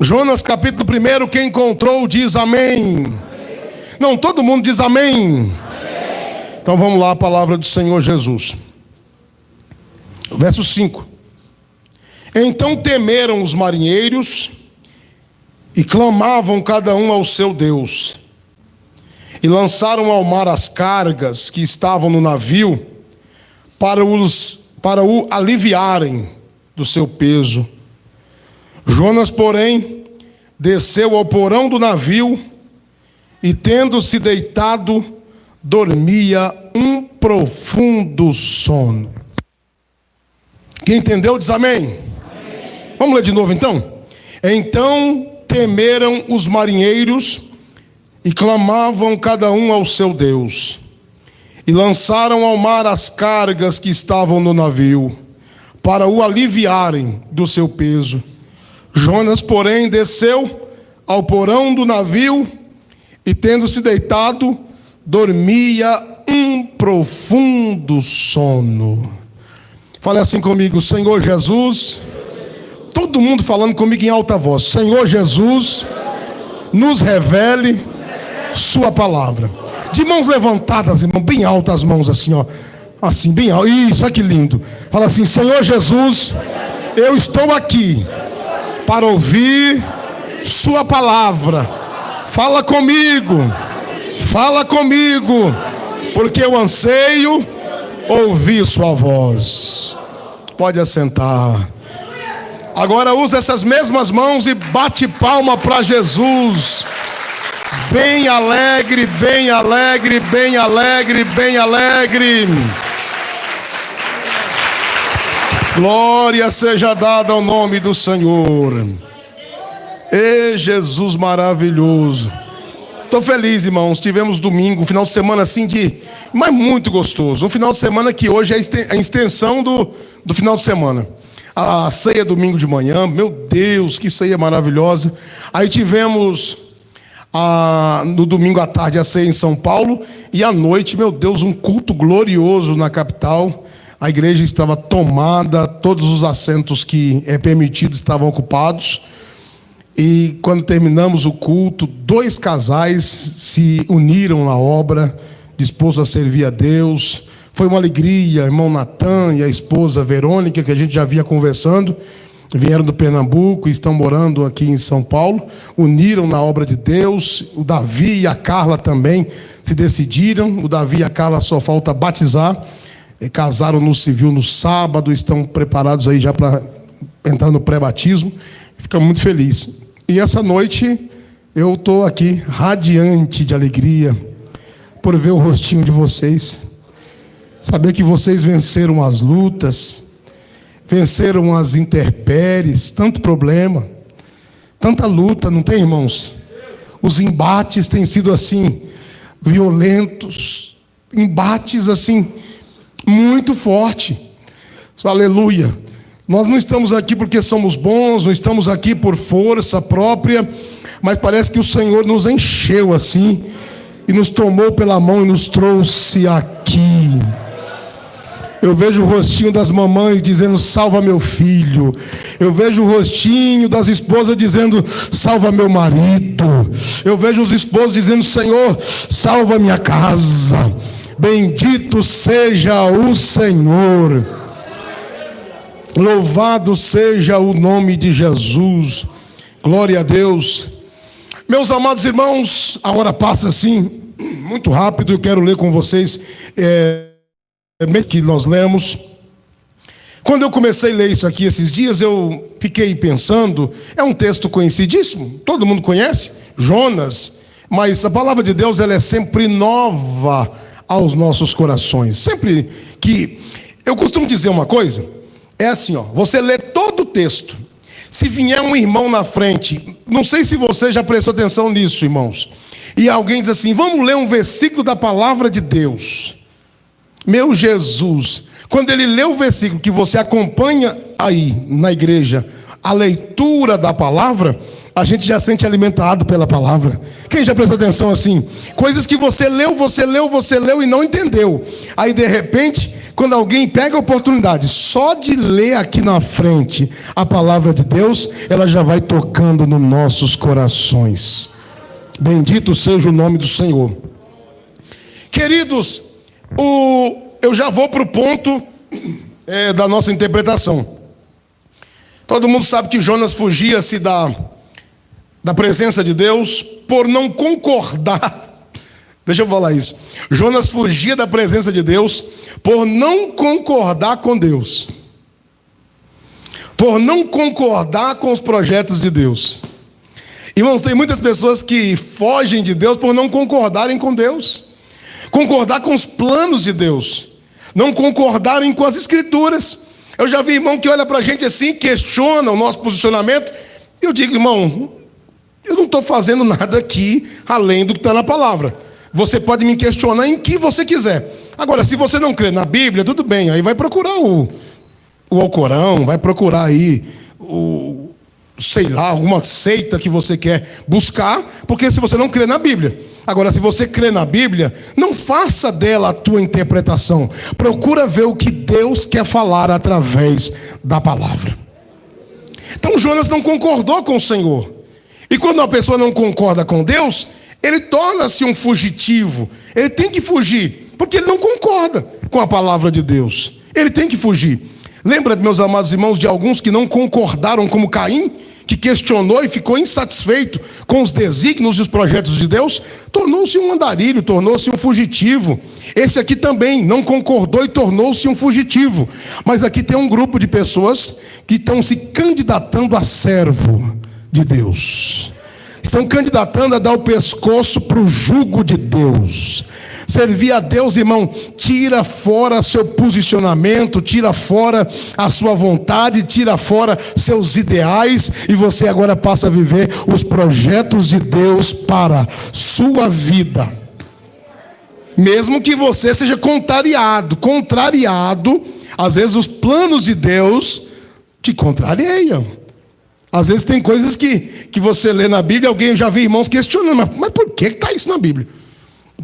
Jonas capítulo 1, quem encontrou diz amém. Não, todo mundo diz amém. Então vamos lá, a palavra do Senhor Jesus. Verso 5. Então temeram os marinheiros e clamavam cada um ao seu Deus. E lançaram ao mar as cargas que estavam no navio para o aliviarem do seu peso. Jonas, porém, desceu ao porão do navio e, tendo-se deitado, dormia um profundo sono. Quem entendeu diz amém. Amém. Vamos ler de novo então? Então temeram os marinheiros e clamavam cada um ao seu Deus. E lançaram ao mar as cargas que estavam no navio, para o aliviarem do seu peso. Jonas, porém, desceu ao porão do navio e, tendo-se deitado, dormia um profundo sono. Fale assim comigo: Senhor Jesus. Todo mundo falando comigo em alta voz: Senhor Jesus, nos revele sua palavra. De mãos levantadas, irmão, bem altas as mãos assim, ó. Assim, bem alto. Isso, olha que lindo. Fala assim: Senhor Jesus, eu estou aqui para ouvir sua palavra. Fala comigo, porque eu anseio ouvir sua voz. Pode assentar. Agora usa essas mesmas mãos e bate palma para Jesus. Bem alegre, bem alegre, bem alegre, bem alegre. Glória seja dada ao nome do Senhor. Ê Jesus maravilhoso. Estou feliz, irmãos. Tivemos domingo, um final de semana assim mas muito gostoso. Um final de semana que hoje é a extensão do final de semana. A ceia domingo de manhã, meu Deus, que ceia maravilhosa. Aí tivemos no domingo à tarde a ceia em São Paulo. E à noite, meu Deus, um culto glorioso na capital. A igreja estava tomada, todos os assentos que é permitido estavam ocupados. E quando terminamos o culto, 2 casais se uniram na obra, dispostos a servir a Deus. Foi uma alegria, irmão Natan e a esposa Verônica, que a gente já vinha conversando, vieram do Pernambuco e estão morando aqui em São Paulo, uniram na obra de Deus. O Davi e a Carla também se decidiram. O Davi e a Carla só falta batizar. E casaram no civil no sábado, estão preparados aí já para entrar no pré-batismo. Ficamos muito felizes. E essa noite eu estou aqui radiante de alegria por ver o rostinho de vocês, saber que vocês venceram as lutas, venceram as intempéries, tanto problema, tanta luta, não tem, irmãos? Os embates têm sido assim, violentos, embates assim, muito forte. Aleluia. Nós não estamos aqui porque somos bons, não estamos aqui por força própria, mas parece que o Senhor nos encheu assim e nos tomou pela mão e nos trouxe aqui. Eu vejo o rostinho das mamães dizendo: salva meu filho. Eu vejo o rostinho das esposas dizendo: salva meu marido. Eu vejo os esposos dizendo: Senhor, salva minha casa. Bendito seja o Senhor. Louvado seja o nome de Jesus. Glória a Deus. Meus amados irmãos, a hora passa assim, muito rápido. Eu quero ler com vocês que nós lemos. Quando eu comecei a ler isso aqui esses dias, eu fiquei pensando, é um texto conhecidíssimo, todo mundo conhece, Jonas, mas a palavra de Deus, ela é sempre nova aos nossos corações. Sempre que, eu costumo dizer uma coisa, é assim, ó, você lê todo o texto, se vier um irmão na frente, não sei se você já prestou atenção nisso, irmãos, e alguém diz assim: vamos ler um versículo da palavra de Deus. Meu Jesus, quando ele lê o versículo que você acompanha aí na igreja, a leitura da palavra, a gente já sente alimentado pela palavra. Quem já prestou atenção assim? Coisas que você leu e não entendeu. Aí de repente, quando alguém pega a oportunidade só de ler aqui na frente a palavra de Deus, ela já vai tocando nos nossos corações. Bendito seja o nome do Senhor. Queridos, eu já vou para o ponto da nossa interpretação. Todo mundo sabe que Jonas fugia-se da presença de Deus por não concordar. Deixa eu falar isso. Jonas fugia da presença de Deus por não concordar com Deus, por não concordar com os projetos de Deus. Irmãos, tem muitas pessoas que fogem de Deus por não concordarem com Deus, concordar com os planos de Deus, não concordarem com as Escrituras. Eu já vi irmão que olha para a gente assim, questiona o nosso posicionamento. Eu digo, irmão, eu não estou fazendo nada aqui além do que está na palavra. Você pode me questionar em que você quiser. Agora, se você não crê na Bíblia, tudo bem. Aí vai procurar o Alcorão, vai procurar aí sei lá, alguma seita que você quer buscar, porque se você não crê na Bíblia. Agora, se você crê na Bíblia, não faça dela a tua interpretação. Procura ver o que Deus quer falar através da palavra. Então, Jonas não concordou com o Senhor. E quando uma pessoa não concorda com Deus, ele torna-se um fugitivo. Ele tem que fugir, porque ele não concorda com a palavra de Deus. Ele tem que fugir. Lembra, meus amados irmãos, de alguns que não concordaram como Caim, que questionou e ficou insatisfeito com os desígnios e os projetos de Deus? Tornou-se um andarilho, tornou-se um fugitivo. Esse aqui também não concordou e tornou-se um fugitivo. Mas aqui tem um grupo de pessoas que estão se candidatando a servo de Deus. Estão candidatando a dar o pescoço para o jugo de Deus. Servir a Deus, irmão, tira fora seu posicionamento, tira fora a sua vontade, tira fora seus ideais, e você agora passa a viver os projetos de Deus para sua vida. Mesmo que você seja contrariado, às vezes os planos de Deus te contrariam. Às vezes tem coisas que você lê na Bíblia, alguém já viu irmãos questionando, mas por que está isso na Bíblia?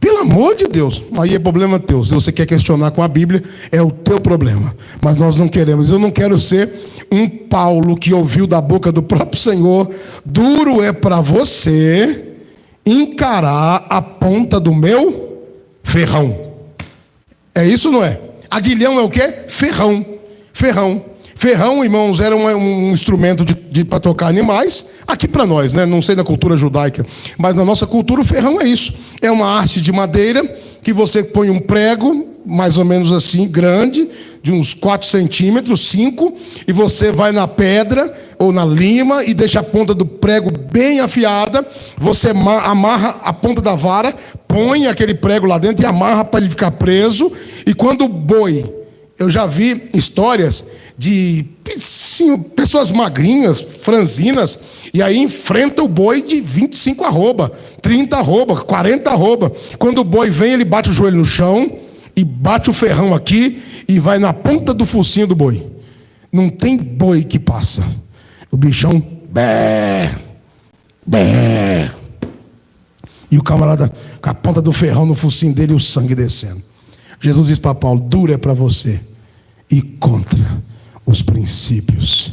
Pelo amor de Deus, aí é problema teu. Se você quer questionar com a Bíblia, é o teu problema. Mas nós não queremos. Eu não quero ser um Paulo que ouviu da boca do próprio Senhor: duro é para você encarar a ponta do meu ferrão. É isso, não é? Aguilhão é o quê? Ferrão. Ferrão, irmãos, era um instrumento para tocar animais. Aqui para nós, né? Não sei da cultura judaica, mas na nossa cultura o ferrão é isso. É uma haste de madeira que você põe um prego, mais ou menos assim, grande, de uns 4 centímetros, 5, e você vai na pedra ou na lima e deixa a ponta do prego bem afiada. Você amarra a ponta da vara, põe aquele prego lá dentro e amarra para ele ficar preso. E quando o boi, eu já vi histórias de pessoas magrinhas, franzinas, e aí enfrenta o boi de 25 arroba, 30 arroba, 40 arroba. Quando o boi vem, ele bate o joelho no chão e bate o ferrão aqui e vai na ponta do focinho do boi. Não tem boi que passa. O bichão bé. E o camarada com a ponta do ferrão no focinho dele e o sangue descendo. Jesus diz para Paulo: duro é para você e contra os princípios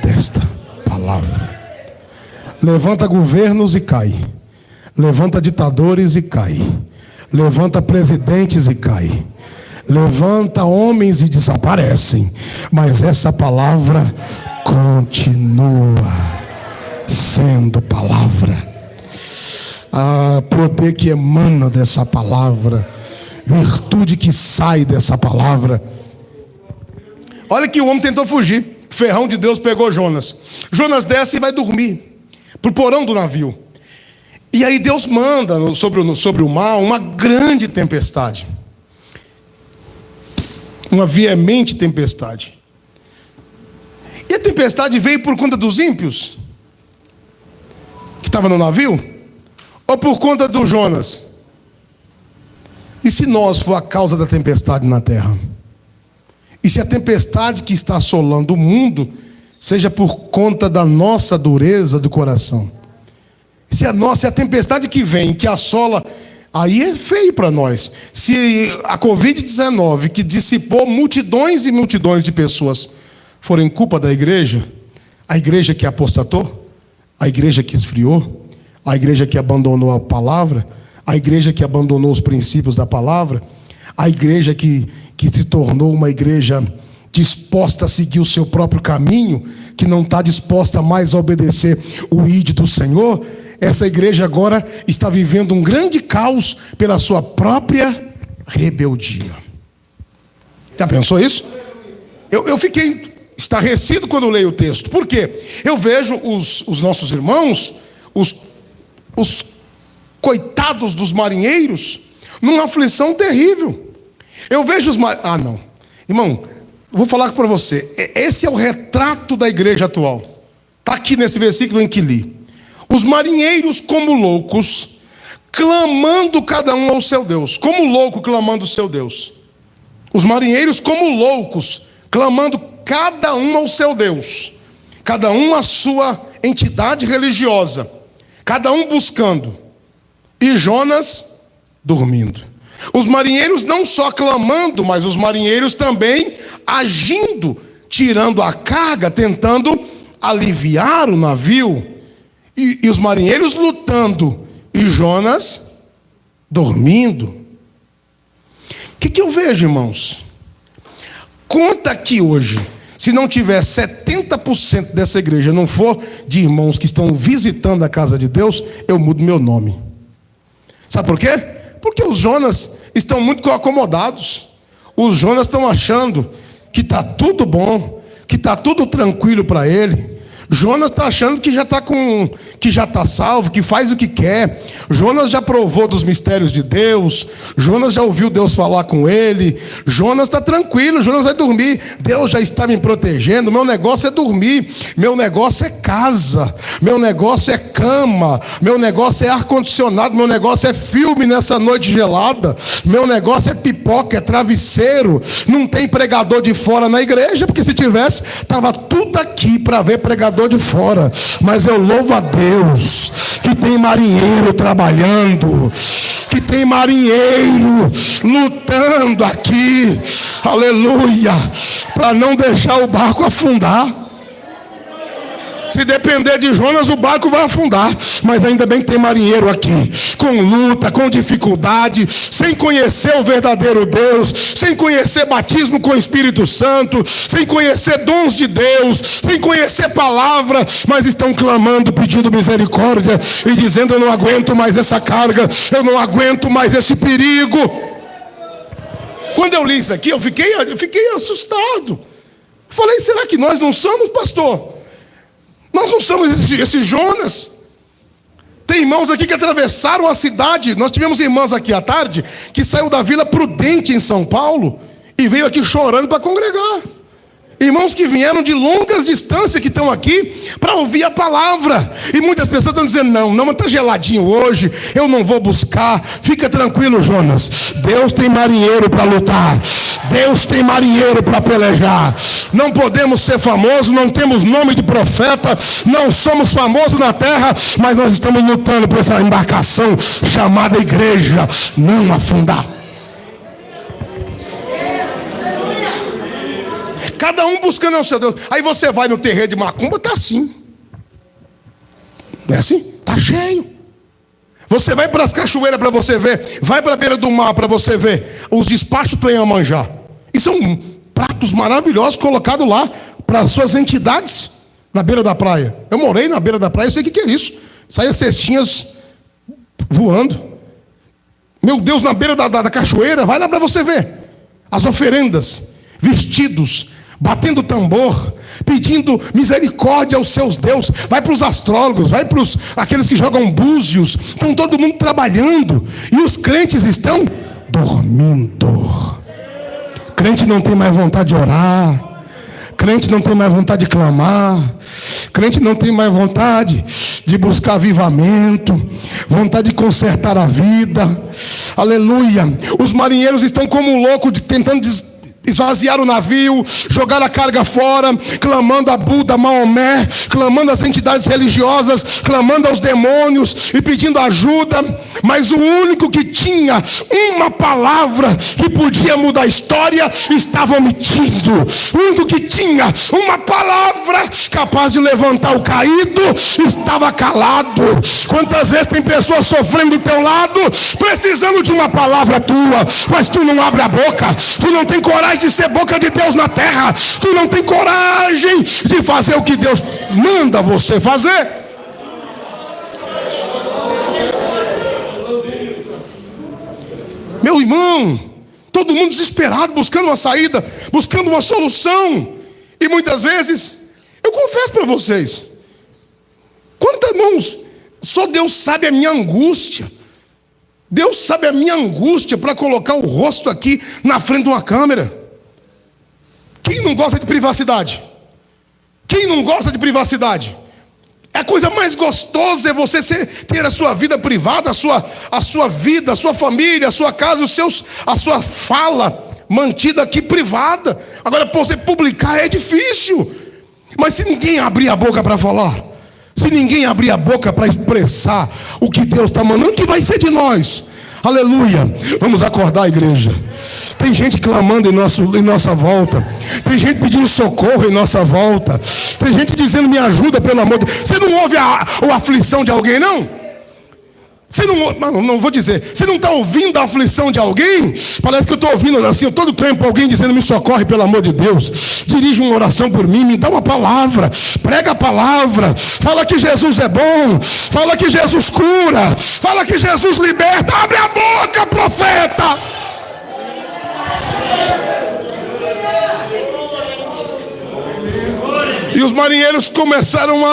desta palavra. Levanta governos e cai. Levanta ditadores e cai. Levanta presidentes e cai. Levanta homens e desaparecem. Mas essa palavra continua sendo palavra. Poder que emana dessa palavra, virtude que sai dessa palavra. Olha que o homem tentou fugir. Ferrão de Deus pegou Jonas. Jonas desce e vai dormir para o porão do navio. E aí Deus manda sobre o mar uma grande tempestade. Uma veemente tempestade. E a tempestade veio por conta dos ímpios que estavam no navio? Ou por conta do Jonas? E se nós for a causa da tempestade na terra? E se a tempestade que está assolando o mundo seja por conta da nossa dureza do coração. Se a tempestade que vem, que assola, aí é feio para nós. Se a Covid-19, que dissipou multidões e multidões de pessoas, forem culpa da igreja, a igreja que apostatou, a igreja que esfriou, a igreja que abandonou a palavra, a igreja que abandonou os princípios da palavra, a igreja que se tornou uma igreja disposta a seguir o seu próprio caminho, que não está disposta mais a obedecer o ídolo do Senhor, essa igreja agora está vivendo um grande caos pela sua própria rebeldia. Já pensou isso? Eu fiquei estarrecido quando leio o texto. Por quê? Eu vejo os nossos irmãos, os coitados dos marinheiros, numa aflição terrível. Eu vejo os marinheiros... Ah, não. Irmão, vou falar para você. Esse é o retrato da igreja atual. Está aqui nesse versículo em que li. Os marinheiros como loucos, clamando cada um ao seu Deus. Como louco clamando ao seu Deus. Os marinheiros como loucos, clamando cada um ao seu Deus. Cada um à sua entidade religiosa. Cada um buscando. E Jonas dormindo. Os marinheiros não só clamando, mas os marinheiros também agindo, tirando a carga, tentando aliviar o navio. E os marinheiros lutando, e Jonas dormindo. O que eu vejo, irmãos? Conta que hoje, se não tiver 70% dessa igreja não for de irmãos que estão visitando a casa de Deus, eu mudo meu nome. Sabe por quê? Porque os Jonas estão muito acomodados. Os Jonas estão achando que está tudo bom, que está tudo tranquilo para ele. Jonas está achando que já está salvo, que faz o que quer. Jonas já provou dos mistérios de Deus. Jonas já ouviu Deus falar com ele. Jonas está tranquilo, Jonas vai dormir. Deus já está me protegendo. Meu negócio é dormir. Meu negócio é casa. Meu negócio é cama. Meu negócio é ar-condicionado. Meu negócio é filme nessa noite gelada. Meu negócio é pipoca, é travesseiro. Não tem pregador de fora na igreja, porque se tivesse, estava tudo aqui para ver pregador de fora. Mas eu louvo a Deus que tem marinheiro trabalhando, que tem marinheiro lutando aqui, aleluia, para não deixar o barco afundar. Se depender de Jonas, o barco vai afundar. Mas ainda bem que tem marinheiro aqui, com luta, com dificuldade, sem conhecer o verdadeiro Deus, sem conhecer batismo com o Espírito Santo, sem conhecer dons de Deus, sem conhecer palavra, mas estão clamando, pedindo misericórdia e dizendo: eu não aguento mais essa carga, eu não aguento mais esse perigo. Quando eu li isso aqui, eu fiquei assustado. Falei: será que nós não somos, pastor? Nós não somos esse Jonas. Tem irmãos aqui que atravessaram a cidade. Nós tivemos irmãs aqui à tarde que saiu da Vila Prudente em São Paulo e veio aqui chorando para congregar. Irmãos que vieram de longas distâncias, que estão aqui para ouvir a palavra. E muitas pessoas estão dizendo: não, está geladinho hoje, eu não vou buscar. Fica tranquilo, Jonas, Deus tem marinheiro para lutar. Deus tem marinheiro para pelejar. Não podemos ser famosos, não temos nome de profeta, não somos famosos na terra, mas nós estamos lutando por essa embarcação chamada igreja não afundar. Cada um buscando ao seu Deus. Aí você vai no terreiro de macumba, está assim. Não é assim? Está cheio. Você vai para as cachoeiras para você ver. Vai para a beira do mar para você ver os despachos para Iemanjá. E são pratos maravilhosos colocados lá para as suas entidades na beira da praia. Eu morei na beira da praia, eu sei o que é isso. Saia cestinhas voando. Meu Deus, na beira da cachoeira, vai lá para você ver. As oferendas, vestidos, batendo tambor, pedindo misericórdia aos seus deuses. Vai para os astrólogos, vai para aqueles que jogam búzios. Estão todo mundo trabalhando e os crentes estão dormindo. Crente não tem mais vontade de orar, crente não tem mais vontade de clamar, crente não tem mais vontade de buscar avivamento, vontade de consertar a vida. Aleluia. Os marinheiros estão como loucos tentando esvaziaram o navio, jogaram a carga fora, clamando a Buda, Maomé, clamando às entidades religiosas, clamando aos demônios e pedindo ajuda. Mas o único que tinha uma palavra que podia mudar a história estava omitido. O único que tinha uma palavra capaz de levantar o caído estava calado. Quantas vezes tem pessoas sofrendo do teu lado, precisando de uma palavra tua, mas tu não abre a boca, tu não tem coragem de ser boca de Deus na terra, tu não tem coragem de fazer o que Deus manda você fazer. Meu irmão, todo mundo desesperado, buscando uma saída, buscando uma solução. E muitas vezes, eu confesso para vocês, quantos irmãos, só Deus sabe a minha angústia. Deus sabe a minha angústia para colocar o rosto aqui na frente de uma câmera. Quem não gosta de privacidade? Quem não gosta de privacidade? A coisa mais gostosa é você ter a sua vida privada, a sua vida, a sua família, a sua casa, a sua fala mantida aqui privada. Agora, para você publicar é difícil. Mas se ninguém abrir a boca para falar, se ninguém abrir a boca para expressar o que Deus está mandando, o que vai ser de nós? Aleluia. Vamos acordar, igreja. Tem gente clamando em nossa volta. Tem gente pedindo socorro em nossa volta. Tem gente dizendo: me ajuda, pelo amor de Deus. Você não ouve a aflição de alguém, não? Você não vou dizer. Você não está ouvindo a aflição de alguém? Parece que eu estou ouvindo assim, todo tempo alguém dizendo: me socorre, pelo amor de Deus. Dirige uma oração por mim, me dá uma palavra. Prega a palavra. Fala que Jesus é bom. Fala que Jesus cura. Fala que Jesus liberta. Abre a boca, profeta. E os marinheiros começaram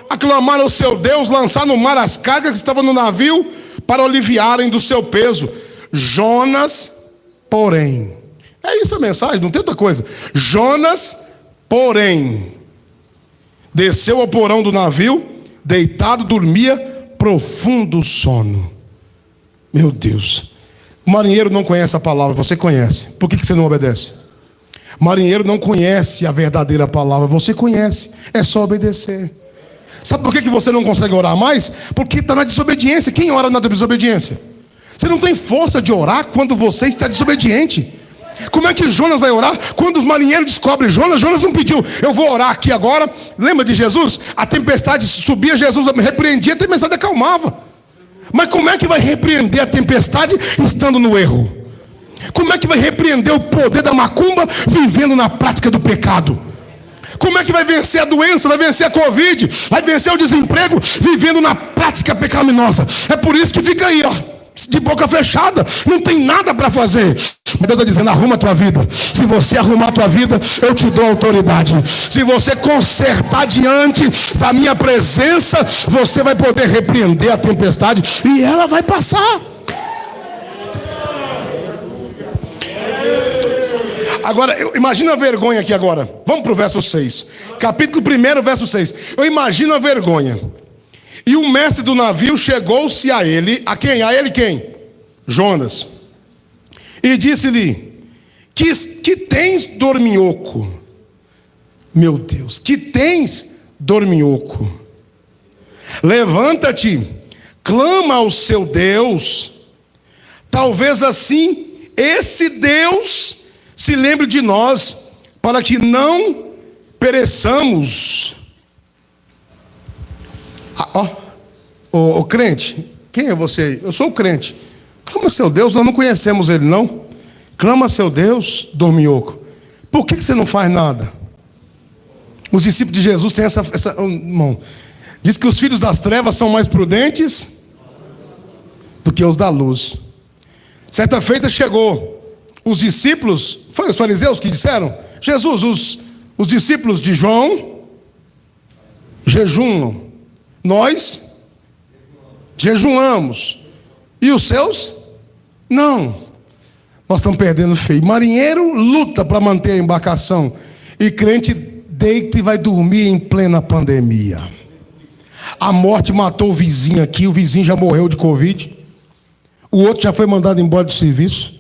a clamar ao seu Deus, lançar no mar as cargas que estavam no navio para aliviarem do seu peso. Jonas, porém, é isso a mensagem, não tem outra coisa. Jonas, porém, desceu ao porão do navio, deitado, dormia profundo sono. Meu Deus, o marinheiro não conhece a palavra, você conhece. Por que você não obedece? O marinheiro não conhece a verdadeira palavra, você conhece, é só obedecer. Sabe por que você não consegue orar mais? Porque está na desobediência. Quem ora na desobediência? Você não tem força de orar quando você está desobediente. Como é que Jonas vai orar? Quando os marinheiros descobrem Jonas não pediu: eu vou orar aqui agora. Lembra de Jesus? A tempestade subia, Jesus repreendia, a tempestade acalmava. Mas como é que vai repreender a tempestade estando no erro? Como é que vai repreender o poder da macumba vivendo na prática do pecado? Como é que vai vencer a doença, vai vencer a Covid, vai vencer o desemprego vivendo na prática pecaminosa? É por isso que fica aí, ó, de boca fechada, não tem nada para fazer. Mas Deus está dizendo: arruma a tua vida. Se você arrumar a tua vida, eu te dou autoridade. Se você consertar diante da minha presença, você vai poder repreender a tempestade e ela vai passar. Agora, imagina a vergonha aqui agora. Vamos para o verso 6. Capítulo 1, verso 6. Eu imagino a vergonha. E o mestre do navio chegou-se a ele. A quem? A ele quem? Jonas. E disse-lhe: que tens, dorminhoco? Meu Deus, que tens, dorminhoco? Levanta-te, clama ao seu Deus. Talvez assim esse Deus se lembre de nós, para que não pereçamos. Ó, crente, quem é você? Eu sou o crente. Clama seu Deus, nós não conhecemos ele, não. Clama seu Deus, dorminhoco. Por que você não faz nada? Os discípulos de Jesus têm essa irmão. Diz que os filhos das trevas são mais prudentes do que os da luz. Certa feita chegou os discípulos, foi os fariseus que disseram: Jesus, os discípulos de João jejumam, nós jejuamos, e os seus não. Nós estamos perdendo feio. Marinheiro luta para manter a embarcação, e crente deita e vai dormir em plena pandemia. A morte matou o vizinho aqui, o vizinho já morreu de Covid, o outro já foi mandado embora do serviço.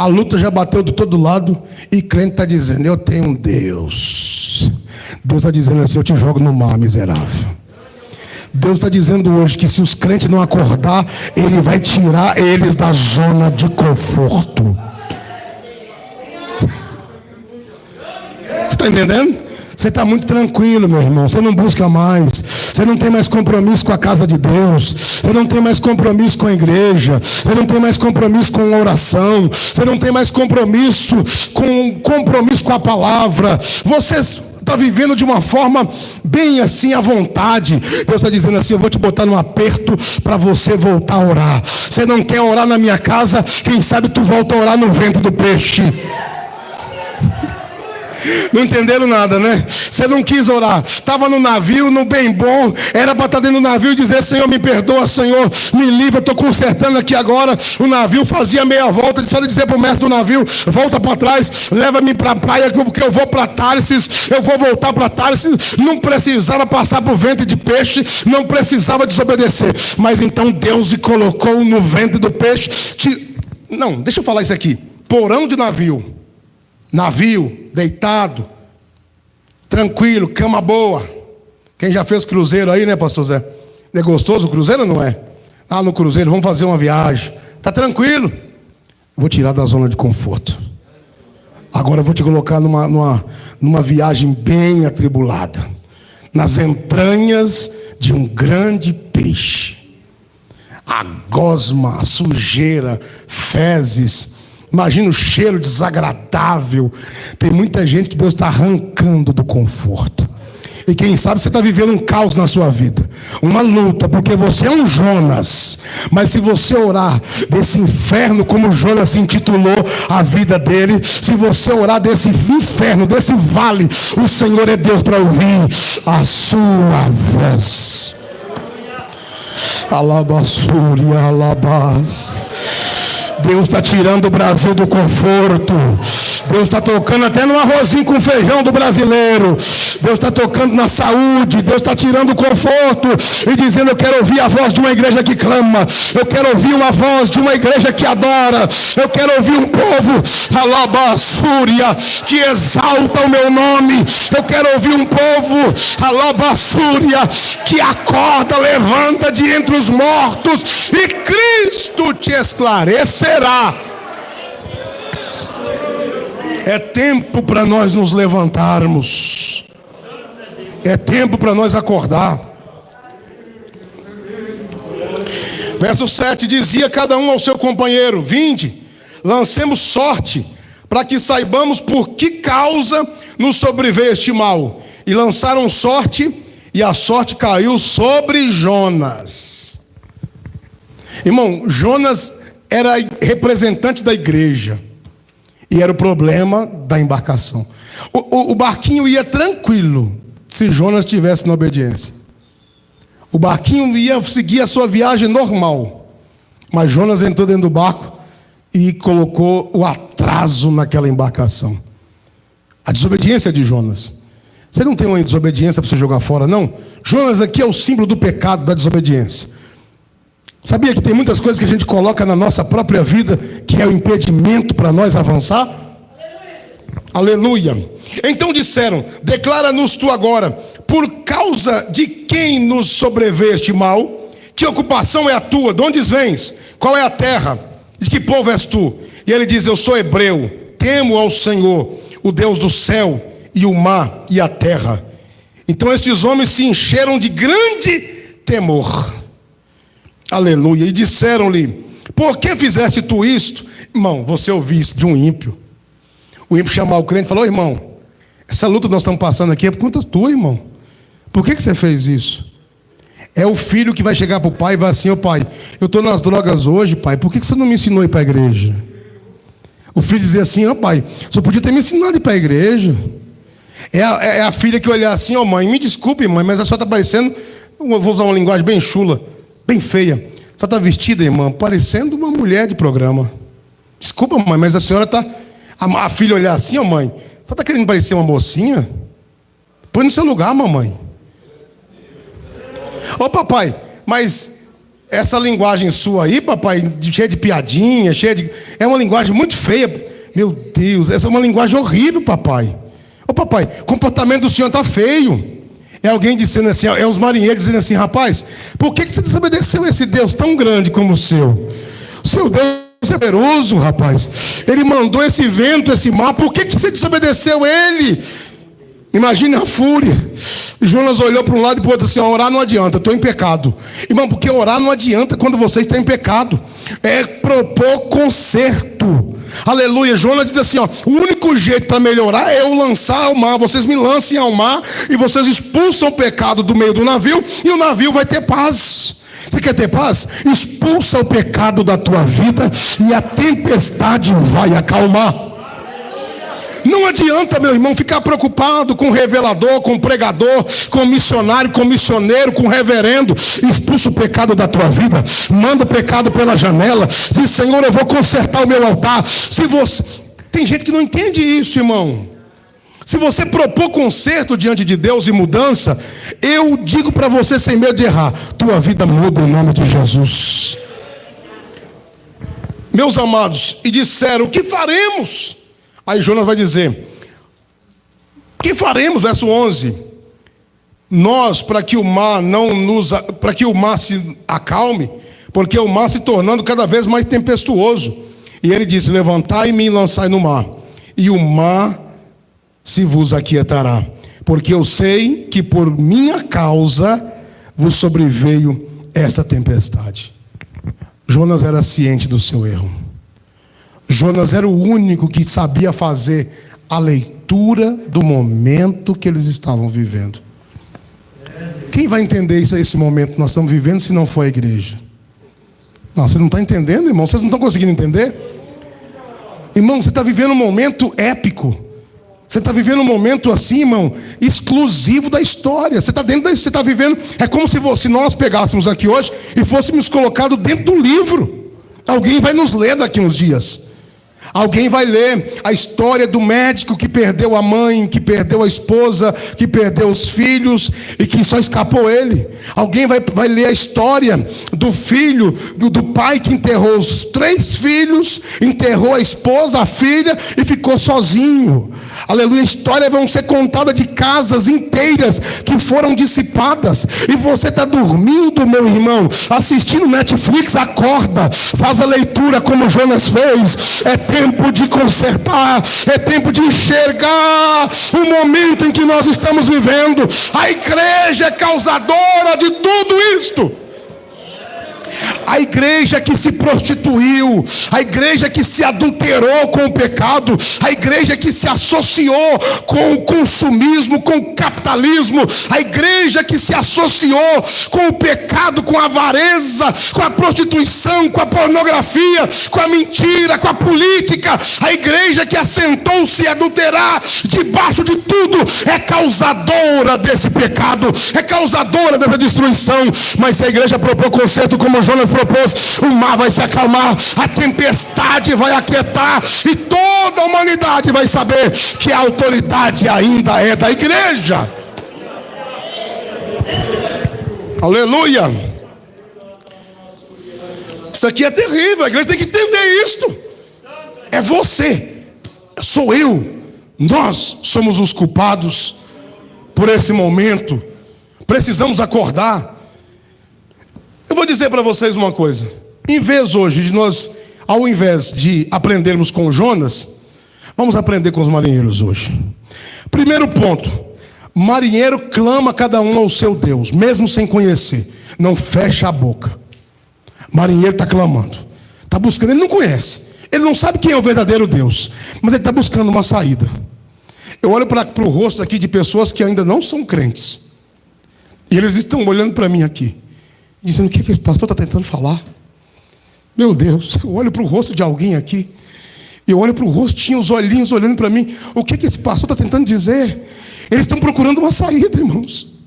A luta já bateu de todo lado e crente está dizendo: eu tenho um Deus. Deus está dizendo assim: eu te jogo no mar, miserável. Deus está dizendo hoje que se os crentes não acordar, Ele vai tirar eles da zona de conforto. Você está entendendo? Você está muito tranquilo, meu irmão. Você não busca mais. Você não tem mais compromisso com a casa de Deus. Você não tem mais compromisso com a igreja. Você não tem mais compromisso com a oração. Você não tem mais compromisso com a palavra. Você está vivendo de uma forma bem assim à vontade. Deus está dizendo assim: eu vou te botar num aperto para você voltar a orar. Você não quer orar na minha casa? Quem sabe tu volta a orar no ventre do peixe. Não entenderam nada, né? Você não quis orar. Estava no navio, no bem bom. Era para estar dentro do navio e dizer: Senhor, me perdoa, Senhor, me livra, estou consertando aqui agora. O navio fazia meia volta. Só de dizer para o mestre do navio: volta para trás, leva-me para a praia, porque eu vou para Tarsis. Eu vou voltar para Tarsis. Não precisava passar por ventre de peixe. Não precisava desobedecer. Mas então Deus o colocou no ventre do peixe. Não, deixa eu falar isso aqui. Porão de navio. Navio, deitado, tranquilo, cama boa. Quem já fez cruzeiro aí, né, pastor Zé? É gostoso o cruzeiro ou não é? Ah, no cruzeiro, vamos fazer uma viagem. Tá tranquilo? Vou tirar da zona de conforto. Agora eu vou te colocar numa viagem bem atribulada. Nas entranhas de um grande peixe. A gosma, a sujeira, fezes. Imagina o cheiro desagradável. Tem muita gente que Deus está arrancando do conforto. E quem sabe você está vivendo um caos na sua vida, uma luta, porque você é um Jonas. Mas se você orar desse inferno, como Jonas se intitulou a vida dele, se você orar desse inferno, desse vale, o Senhor é Deus para ouvir a sua voz. Alabassúria, alabás. Deus está tirando o Brasil do conforto. Deus está tocando até no arrozinho com feijão do brasileiro. Deus está tocando na saúde. Deus está tirando o conforto e dizendo: eu quero ouvir a voz de uma igreja que clama. Eu quero ouvir uma voz de uma igreja que adora. Eu quero ouvir um povo, alabassúria, que exalta o meu nome. Eu quero ouvir um povo, alabassúria, que acorda, levanta de entre os mortos, e Cristo te esclarecerá. É tempo para nós nos levantarmos. É tempo para nós acordar. Verso 7 dizia cada um ao seu companheiro: vinde, lancemos sorte, para que saibamos por que causa nos sobreveio este mal. E lançaram sorte, e a sorte caiu sobre Jonas. Irmão, Jonas era representante da igreja. E era o problema da embarcação. O barquinho ia tranquilo se Jonas estivesse na obediência. O barquinho ia seguir a sua viagem normal. Mas Jonas entrou dentro do barco e colocou o atraso naquela embarcação. A desobediência de Jonas. Você não tem uma desobediência para você jogar fora, não? Jonas aqui é o símbolo do pecado, da desobediência. Sabia que tem muitas coisas que a gente coloca na nossa própria vida que é o impedimento para nós avançar? Aleluia. Então disseram: declara-nos tu agora, por causa de quem nos sobreveio este mal? Que ocupação é a tua? De onde vens? Qual é a terra? De que povo és tu? E ele diz: eu sou hebreu, temo ao Senhor, o Deus do céu e o mar e a terra. Então estes homens se encheram de grande temor. Aleluia. E disseram-lhe: por que fizeste tu isto? Irmão, você ouviu isso de um ímpio. O ímpio chamar o crente e falou: irmão, essa luta que nós estamos passando aqui é por conta tua, irmão. Por que você fez isso? É o filho que vai chegar para o pai e vai assim: ô pai, eu estou nas drogas hoje, pai, por que você não me ensinou a ir para a igreja? O filho dizia assim: ô pai, você podia ter me ensinado a ir para a igreja. É a filha que olhar assim: ô mãe, me desculpe, mãe, mas a senhora está parecendo, eu vou usar uma linguagem bem chula, bem feia. Você está vestida, irmã, parecendo uma mulher de programa. Desculpa, mãe, mas a senhora está... A filha olhar assim: ó mãe, você está querendo parecer uma mocinha? Põe no seu lugar, mamãe. Ô papai, mas essa linguagem sua aí, papai, cheia de piadinha, é uma linguagem muito feia. Meu Deus, essa é uma linguagem horrível, papai. Ô papai, o comportamento do senhor está feio. É alguém dizendo assim, é os marinheiros dizendo assim: rapaz, por que você desobedeceu esse Deus tão grande como o seu? O seu Deus é poderoso, rapaz. Ele mandou esse vento, esse mar, por que você desobedeceu ele? Imagine a fúria. E Jonas olhou para um lado e para o outro assim: orar não adianta, estou em pecado. Irmão, porque orar não adianta quando você está em pecado. É propor conserto. Aleluia. Jonas diz assim: ó, o único jeito para melhorar é eu lançar ao mar. Vocês me lancem ao mar e vocês expulsam o pecado do meio do navio e o navio vai ter paz. Você quer ter paz? Expulsa o pecado da tua vida e a tempestade vai acalmar. Não adianta, meu irmão, ficar preocupado com o revelador, com o pregador, com o missionário, com o missioneiro, com o reverendo. Expulsa o pecado da tua vida. Manda o pecado pela janela. Diz: Senhor, eu vou consertar o meu altar. Se você... Tem gente que não entende isso, irmão. Se você propor conserto diante de Deus e mudança, eu digo para você sem medo de errar: tua vida muda em nome de Jesus. Meus amados, e disseram: o que faremos? Aí Jonas vai dizer: o que faremos? Verso 11: nós, para que o mar se acalme, porque o mar se tornando cada vez mais tempestuoso. E ele disse: levantai-me e lançai no mar, e o mar se vos aquietará, porque eu sei que por minha causa vos sobreveio esta tempestade. Jonas era ciente do seu erro. Jonas era o único que sabia fazer a leitura do momento que eles estavam vivendo. Quem vai entender esse momento que nós estamos vivendo se não for a igreja? Não, você não está entendendo, irmão? Vocês não estão conseguindo entender? Irmão, você está vivendo um momento épico. Você está vivendo um momento assim, irmão, exclusivo da história. Você está vivendo, é como se nós pegássemos aqui hoje e fôssemos colocados dentro do livro. Alguém vai nos ler daqui uns dias. Alguém vai ler a história do médico que perdeu a mãe, que perdeu a esposa, que perdeu os filhos e que só escapou ele. Alguém vai ler a história do filho, do pai que enterrou os 3 filhos, enterrou a esposa, a filha e ficou sozinho. Aleluia. Histórias vão ser contadas de casas inteiras que foram dissipadas. E você está dormindo, meu irmão, assistindo Netflix. Acorda, faz a leitura como Jonas fez. É tempo de consertar, é tempo de enxergar o momento em que nós estamos vivendo. A igreja é causadora de tudo isto. A igreja que se prostituiu, a igreja que se adulterou com o pecado, a igreja que se associou com o consumismo, com o capitalismo, a igreja que se associou com o pecado, com a avareza, com a prostituição, com a pornografia, com a mentira, com a política, a igreja que assentou-se a adulterar debaixo de tudo, é causadora desse pecado, é causadora dessa destruição. Mas se a igreja propor conserto como Jonas propôs, o mar vai se acalmar, a tempestade vai aquietar e toda a humanidade vai saber que a autoridade ainda é da igreja. Aleluia. Isso aqui é terrível, a igreja tem que entender isto. É você, sou eu, nós somos os culpados por esse momento. Precisamos acordar. Eu vou dizer para vocês uma coisa: ao invés de aprendermos com Jonas, vamos aprender com os marinheiros hoje. Primeiro ponto: marinheiro clama cada um ao seu Deus, mesmo sem conhecer. Não fecha a boca. Marinheiro está clamando, está buscando, ele não conhece, ele não sabe quem é o verdadeiro Deus, mas ele está buscando uma saída. Eu olho para o rosto aqui de pessoas que ainda não são crentes, e eles estão olhando para mim aqui, dizendo: o que esse pastor está tentando falar? Meu Deus, eu olho para o rosto de alguém aqui, e eu olho para o rostinho, os olhinhos olhando para mim. O que esse pastor está tentando dizer? Eles estão procurando uma saída, irmãos.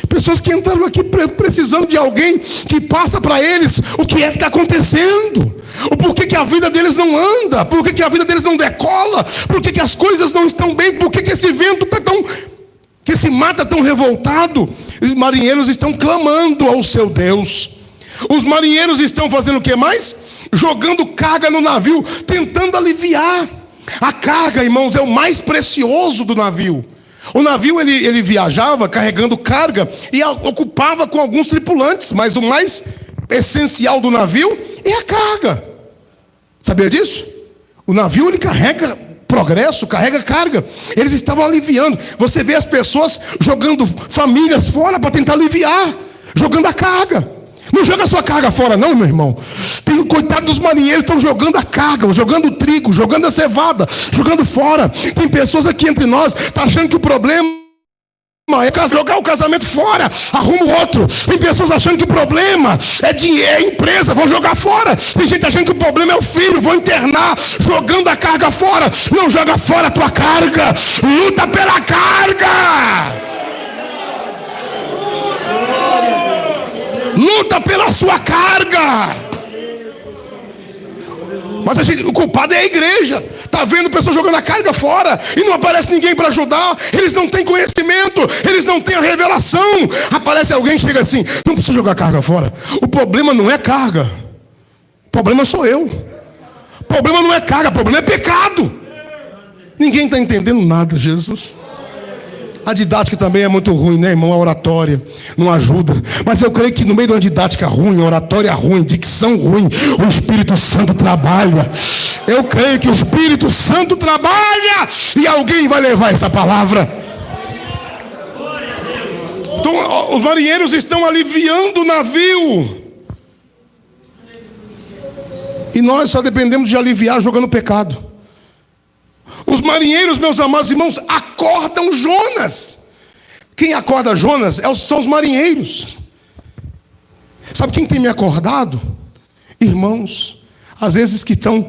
Pessoas que entraram aqui precisando de alguém que passa para eles o que é que está acontecendo, o porquê que a vida deles não anda, porquê que a vida deles não decola, porquê que as coisas não estão bem, porquê que esse vento está tão, que esse mar está tão revoltado. Os marinheiros estão clamando ao seu Deus. Os marinheiros estão fazendo o que mais? Jogando carga no navio, tentando aliviar. A carga, irmãos, é o mais precioso do navio. O navio ele viajava carregando carga e ocupava com alguns tripulantes, mas o mais essencial do navio é a carga. Sabia disso? O navio ele carrega progresso, carrega carga. Eles estavam aliviando. Você vê as pessoas jogando famílias fora para tentar aliviar, jogando a carga. Não joga a sua carga fora não, meu irmão. Tem coitado dos marinheiros, estão jogando a carga, jogando o trigo, jogando a cevada, jogando fora. Tem pessoas aqui entre nós, tá achando que o problema é jogar o casamento fora, arruma o outro. Tem pessoas achando que o problema é dinheiro, é empresa, vou jogar fora. Tem gente achando que o problema é o filho, vou internar, jogando a carga fora. Não joga fora a tua carga, luta pela carga. Luta pela sua carga. Mas o culpado é a igreja. Está vendo pessoas jogando a carga fora e não aparece ninguém para ajudar. Eles não têm conhecimento, eles não têm a revelação. Aparece alguém e chega assim: não precisa jogar a carga fora. O problema não é carga, o problema sou eu. O problema não é carga, o problema é pecado. Ninguém está entendendo nada, Jesus. A didática também é muito ruim, né, irmão? A oratória não ajuda. Mas eu creio que no meio de uma didática ruim, oratória ruim, dicção ruim, o Espírito Santo trabalha. Eu creio que o Espírito Santo trabalha e alguém vai levar essa palavra. Então, os marinheiros estão aliviando o navio. E nós só dependemos de aliviar jogando pecado. Os marinheiros, meus amados irmãos, acordam Jonas. Quem acorda Jonas são os marinheiros. Sabe quem tem me acordado? Irmãos, às vezes que estão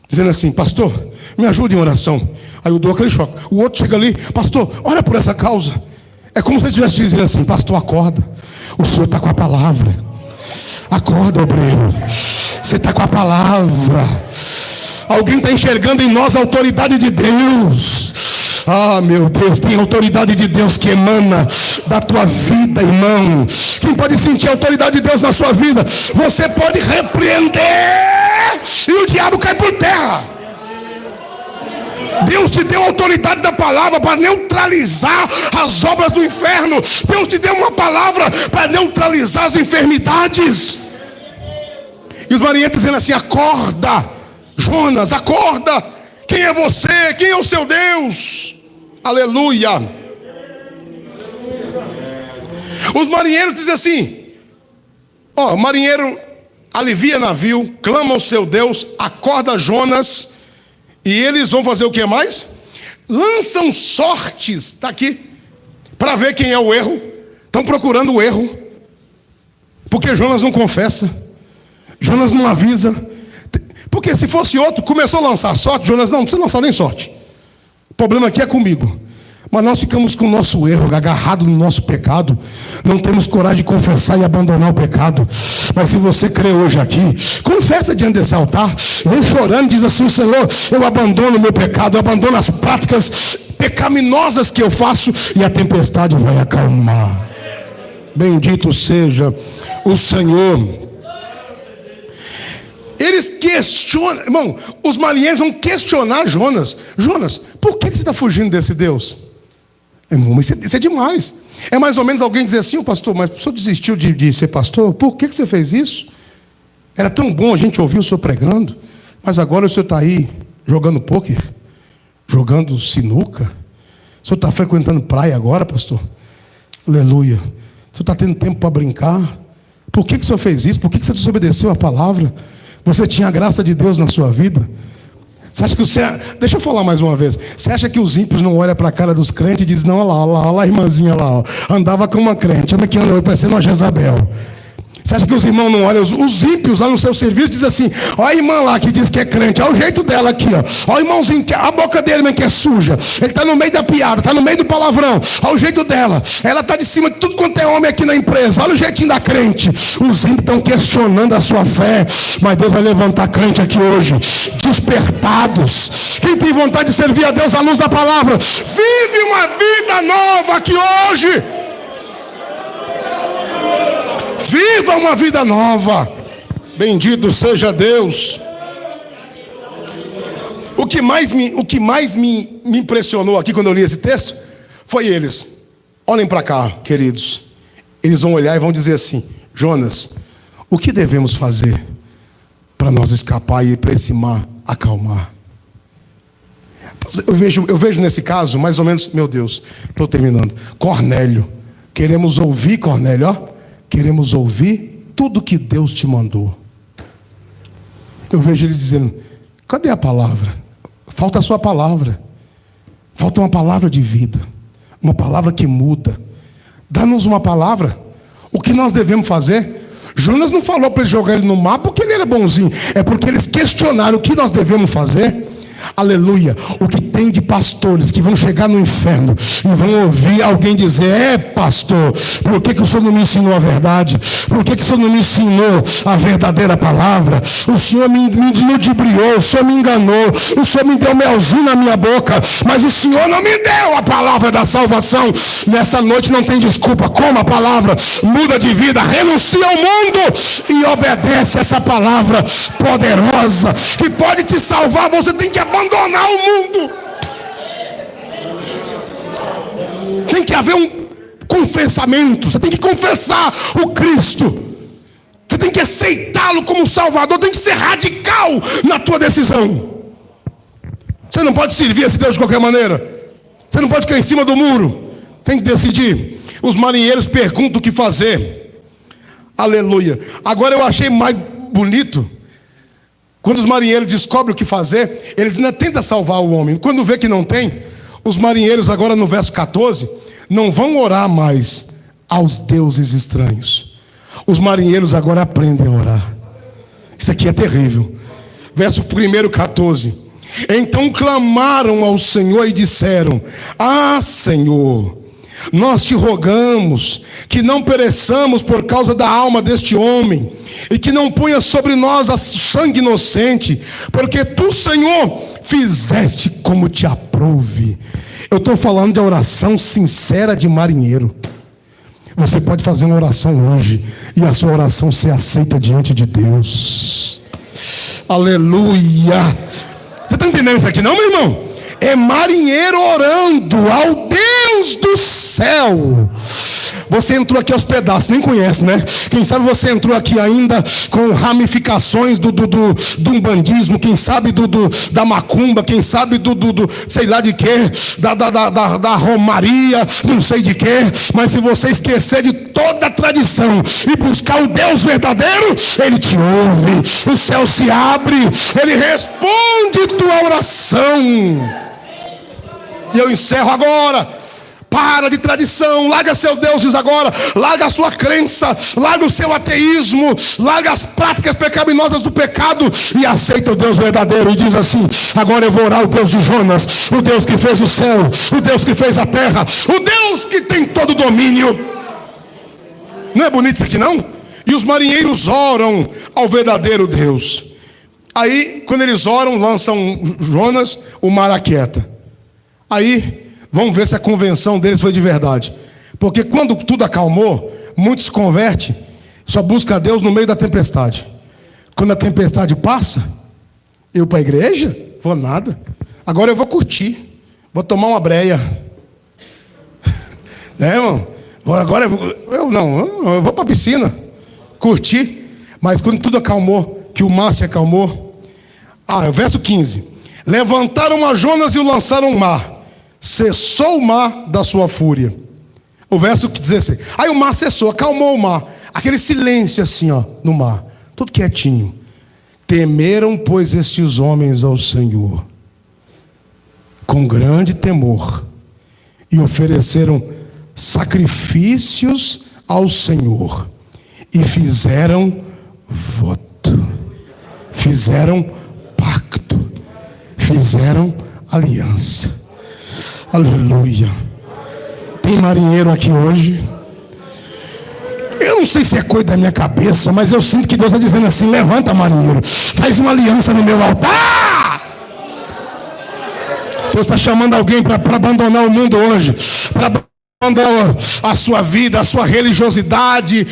dizendo assim: pastor, me ajude em oração. Aí eu dou aquele choque. O outro chega ali: pastor, ora por essa causa. É como se ele estivesse dizendo assim: pastor, acorda. O senhor está com a palavra. Acorda, obreiro. Você está com a palavra. Alguém está enxergando em nós a autoridade de Deus. Ah, meu Deus, tem autoridade de Deus que emana da tua vida, irmão. Quem pode sentir a autoridade de Deus na sua vida? Você pode repreender e o diabo cai por terra. Deus te deu a autoridade da palavra para neutralizar as obras do inferno. Deus te deu uma palavra para neutralizar as enfermidades. E os marinheiros dizendo assim: acorda, Jonas, acorda. Quem é você? Quem é o seu Deus? Aleluia. Os marinheiros dizem assim: o marinheiro alivia navio, clama ao seu Deus, acorda Jonas. E eles vão fazer o que mais? Lançam sortes, está aqui, para ver quem é o erro. Estão procurando o erro, porque Jonas não confessa, Jonas não avisa. Porque se fosse outro, começou a lançar sorte, Jonas: não precisa lançar nem sorte. O problema aqui é comigo. Mas nós ficamos com o nosso erro, agarrado no nosso pecado. Não temos coragem de confessar e abandonar o pecado. Mas se você crê hoje aqui, confessa diante desse altar, vem chorando, diz assim: Senhor, eu abandono o meu pecado, eu abandono as práticas pecaminosas que eu faço, e a tempestade vai acalmar. Bendito seja o Senhor. Eles questionam, irmão, os marinheiros vão questionar Jonas. Jonas, por que você está fugindo desse Deus? Irmão, isso é demais. É mais ou menos alguém dizer assim: pastor, mas o senhor desistiu de ser pastor? Por que você fez isso? Era tão bom a gente ouvir o senhor pregando, mas agora o senhor está aí jogando pôquer, jogando sinuca. O senhor está frequentando praia agora, pastor? Aleluia. O senhor está tendo tempo para brincar? Por que o senhor fez isso? Por que você desobedeceu a palavra? Você tinha a graça de Deus na sua vida? Você acha que deixa eu falar mais uma vez. Você acha que os ímpios não olham para a cara dos crentes e dizem: não, olha lá a irmãzinha lá, ó, andava com uma crente, olha que andou parecendo uma Jezabel. Você acha que os irmãos não olham? Os ímpios lá no seu serviço dizem assim: olha a irmã lá que diz que é crente, olha o jeito dela aqui, ó. Olha o irmãozinho, a boca dele mesmo que é suja. Ele está no meio da piada, está no meio do palavrão. Olha o jeito dela. Ela está de cima de tudo quanto é homem aqui na empresa. Olha o jeitinho da crente. Os ímpios estão questionando a sua fé, mas Deus vai levantar crente aqui hoje, despertados. Quem tem vontade de servir a Deus à luz da palavra, vive uma vida nova aqui hoje. Viva uma vida nova. Bendito seja Deus. O que mais me impressionou aqui quando eu li esse texto foi eles. Olhem para cá, queridos. Eles vão olhar e vão dizer assim: Jonas, o que devemos fazer para nós escapar e ir para esse mar acalmar? Eu vejo nesse caso, mais ou menos, meu Deus, estou terminando. Cornélio, queremos ouvir, Cornélio, ó. Queremos ouvir tudo que Deus te mandou. Eu vejo eles dizendo: cadê a palavra? Falta a sua palavra. Falta uma palavra de vida. Uma palavra que muda. Dá-nos uma palavra. O que nós devemos fazer? Jonas não falou para ele jogar ele no mar porque ele era bonzinho. É porque eles questionaram o que nós devemos fazer. Aleluia. O que tem de pastores que vão chegar no inferno e vão ouvir alguém dizer: pastor, por que o senhor não me ensinou a verdade? Por que o senhor não me ensinou a verdadeira palavra? O senhor me ludibriou, o senhor me enganou, o senhor me deu melzinho na minha boca, mas o senhor não me deu a palavra da salvação. Nessa noite não tem desculpa. Coma a palavra, muda de vida, renuncia ao mundo e obedece essa palavra poderosa que pode te salvar. Você tem que abandonar o mundo. Tem que haver um confessamento. Você tem que confessar o Cristo. Você tem que aceitá-lo como Salvador. Tem que ser radical na tua decisão. Você não pode servir esse Deus de qualquer maneira. Você não pode ficar em cima do muro. Tem que decidir. Os marinheiros perguntam o que fazer. Aleluia. Agora eu achei mais bonito. Quando os marinheiros descobrem o que fazer, eles ainda tentam salvar o homem. Quando vê que não tem, os marinheiros agora no verso 14, não vão orar mais aos deuses estranhos. Os marinheiros agora aprendem a orar. Isso aqui é terrível. Verso 1, 14. Então clamaram ao Senhor e disseram: ah, Senhor, nós te rogamos que não pereçamos por causa da alma deste homem, e que não ponha sobre nós a sangue inocente, porque tu, Senhor, fizeste como te aprouve. Eu estou falando de oração sincera de marinheiro. Você pode fazer uma oração hoje e a sua oração ser aceita diante de Deus. Aleluia. Você está entendendo isso aqui não, meu irmão? É marinheiro orando ao Deus do céu. Você entrou aqui aos pedaços, nem conhece, né? Quem sabe você entrou aqui ainda com ramificações do umbandismo, quem sabe da macumba, quem sabe sei lá de quê, da romaria, não sei de quê. Mas se você esquecer de toda a tradição e buscar o Deus verdadeiro, Ele te ouve, o céu se abre, Ele responde tua oração. E eu encerro agora. Para de tradição, larga seus deuses agora, larga a sua crença, larga o seu ateísmo, larga as práticas pecaminosas do pecado e aceita o Deus verdadeiro. E diz assim: agora eu vou orar o Deus de Jonas, o Deus que fez o céu, o Deus que fez a terra, o Deus que tem todo o domínio. Não é bonito isso aqui não? E os marinheiros oram ao verdadeiro Deus. Aí quando eles oram, lançam Jonas, o mar aquieta. Aí vamos ver se a convenção deles foi de verdade. Porque quando tudo acalmou, muitos se convertem, só busca a Deus no meio da tempestade. Quando a tempestade passa, eu para a igreja? Vou nada. Agora eu vou curtir. Vou tomar uma breia. Né, irmão? Agora eu vou para a piscina. Curtir. Mas quando tudo acalmou, que o mar se acalmou. Verso 15. Levantaram a Jonas e o lançaram ao mar. Cessou o mar da sua fúria. O verso 16. Aí o mar cessou, acalmou o mar. Aquele silêncio assim, ó, no mar. Tudo quietinho. Temeram, pois, estes homens ao Senhor com grande temor, e ofereceram sacrifícios ao Senhor, e fizeram voto, fizeram pacto, fizeram aliança. Aleluia. Tem marinheiro aqui hoje. Eu não sei se é coisa da minha cabeça, mas eu sinto que Deus está dizendo assim: levanta, marinheiro, faz uma aliança no meu altar. Deus está chamando alguém para abandonar o mundo hoje, para abandonar a sua vida, a sua religiosidade,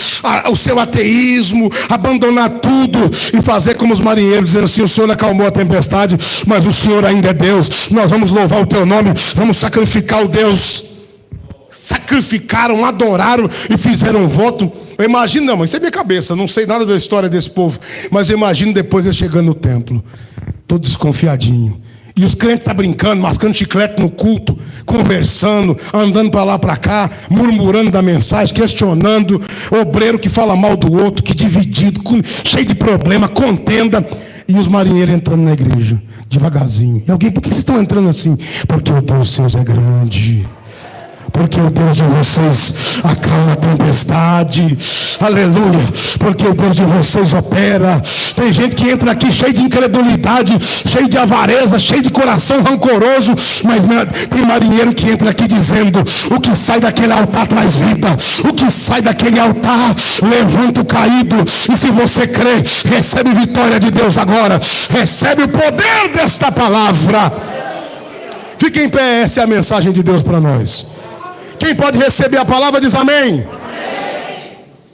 o seu ateísmo, abandonar tudo e fazer como os marinheiros, dizendo assim: o Senhor acalmou a tempestade, mas o Senhor ainda é Deus, nós vamos louvar o teu nome, vamos sacrificar o Deus. Sacrificaram, adoraram e fizeram um voto. Eu imagino, não, mas isso é minha cabeça, não sei nada da história desse povo, mas eu imagino depois eles chegando no templo, todo desconfiadinho. E os crentes estão brincando, mascando chiclete no culto, conversando, andando para lá para cá, murmurando da mensagem, questionando, obreiro que fala mal do outro, que dividido, cheio de problema, contenda. E os marinheiros entrando na igreja, devagarzinho. E alguém: por que vocês estão entrando assim? Porque o Deus seus é grande. Porque o Deus de vocês acalma a tempestade. Aleluia. Porque o Deus de vocês opera. Tem gente que entra aqui cheio de incredulidade, cheio de avareza, cheio de coração rancoroso. Mas tem marinheiro que entra aqui dizendo: o que sai daquele altar traz vida. O que sai daquele altar levanta o caído. E se você crê, recebe vitória de Deus agora. Recebe o poder desta palavra. Fique em pé, essa é a mensagem de Deus para nós. Quem pode receber a palavra diz amém. Amém.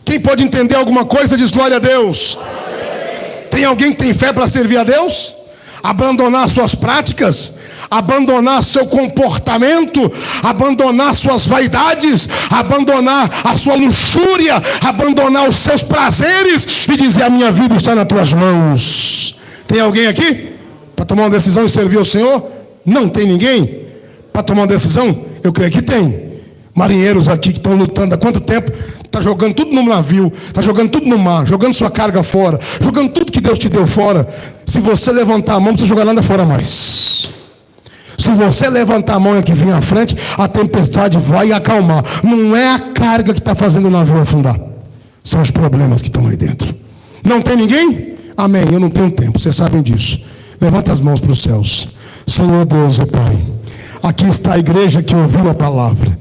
Quem pode entender alguma coisa diz glória a Deus. Amém. Tem alguém que tem fé para servir a Deus? Abandonar suas práticas, abandonar seu comportamento, abandonar suas vaidades, abandonar a sua luxúria, abandonar os seus prazeres e dizer: a minha vida está nas tuas mãos. Tem alguém aqui para tomar uma decisão e servir ao Senhor? Não tem ninguém para tomar uma decisão? Eu creio que tem. Marinheiros aqui que estão lutando há quanto tempo? Está jogando tudo no navio, está jogando tudo no mar, jogando sua carga fora, jogando tudo que Deus te deu fora. Se você levantar a mão, não precisa jogar nada fora mais. Se você levantar a mão e que vir à frente, a tempestade vai acalmar. Não é a carga que está fazendo o navio afundar, são os problemas que estão aí dentro. Não tem ninguém? Amém. Eu não tenho tempo, vocês sabem disso. Levanta as mãos para os céus. Senhor Deus e Pai, aqui está a igreja que ouviu a palavra.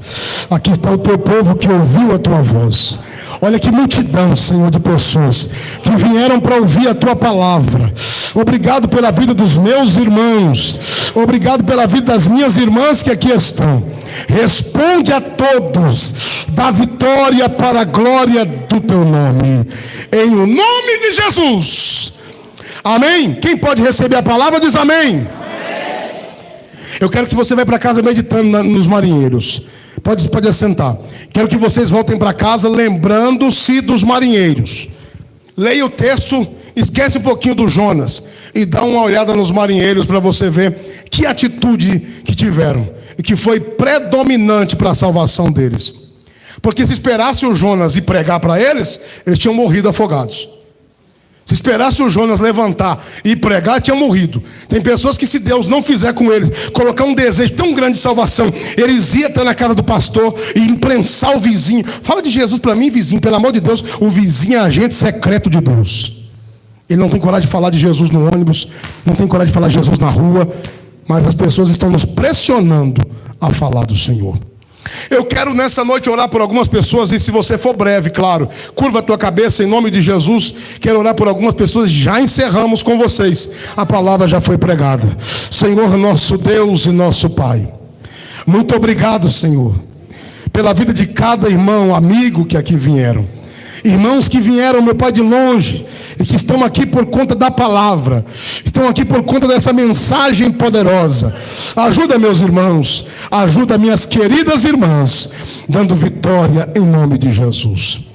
Aqui está o teu povo que ouviu a tua voz. Olha que multidão, Senhor, de pessoas que vieram para ouvir a tua palavra. Obrigado pela vida dos meus irmãos. Obrigado pela vida das minhas irmãs que aqui estão. Responde a todos. Dá vitória para a glória do teu nome. Em o nome de Jesus. Amém? Quem pode receber a palavra diz amém. Eu quero que você vá para casa meditando nos marinheiros. Pode assentar. Quero que vocês voltem para casa lembrando-se dos marinheiros. Leia o texto, esquece um pouquinho do Jonas e dá uma olhada nos marinheiros para você ver que atitude que tiveram e que foi predominante para a salvação deles. Porque se esperasse o Jonas ir pregar para eles, eles tinham morrido afogados. Se esperasse o Jonas levantar e pregar, tinha morrido. Tem pessoas que, se Deus não fizer com eles, colocar um desejo tão grande de salvação, eles iam estar na casa do pastor e imprensar o vizinho. Fala de Jesus para mim, vizinho, pelo amor de Deus. O vizinho é agente secreto de Deus. Ele não tem coragem de falar de Jesus no ônibus, não tem coragem de falar de Jesus na rua, mas as pessoas estão nos pressionando a falar do Senhor. Eu quero nessa noite orar por algumas pessoas, e se você for breve, claro, curva a tua cabeça em nome de Jesus. Quero orar por algumas pessoas, já encerramos com vocês, a palavra já foi pregada. Senhor nosso Deus e nosso Pai, muito obrigado, Senhor, pela vida de cada irmão, amigo que aqui vieram. Irmãos que vieram, meu Pai, de longe, e que estão aqui por conta da palavra, estão aqui por conta dessa mensagem poderosa. Ajuda meus irmãos, ajuda minhas queridas irmãs, dando vitória em nome de Jesus.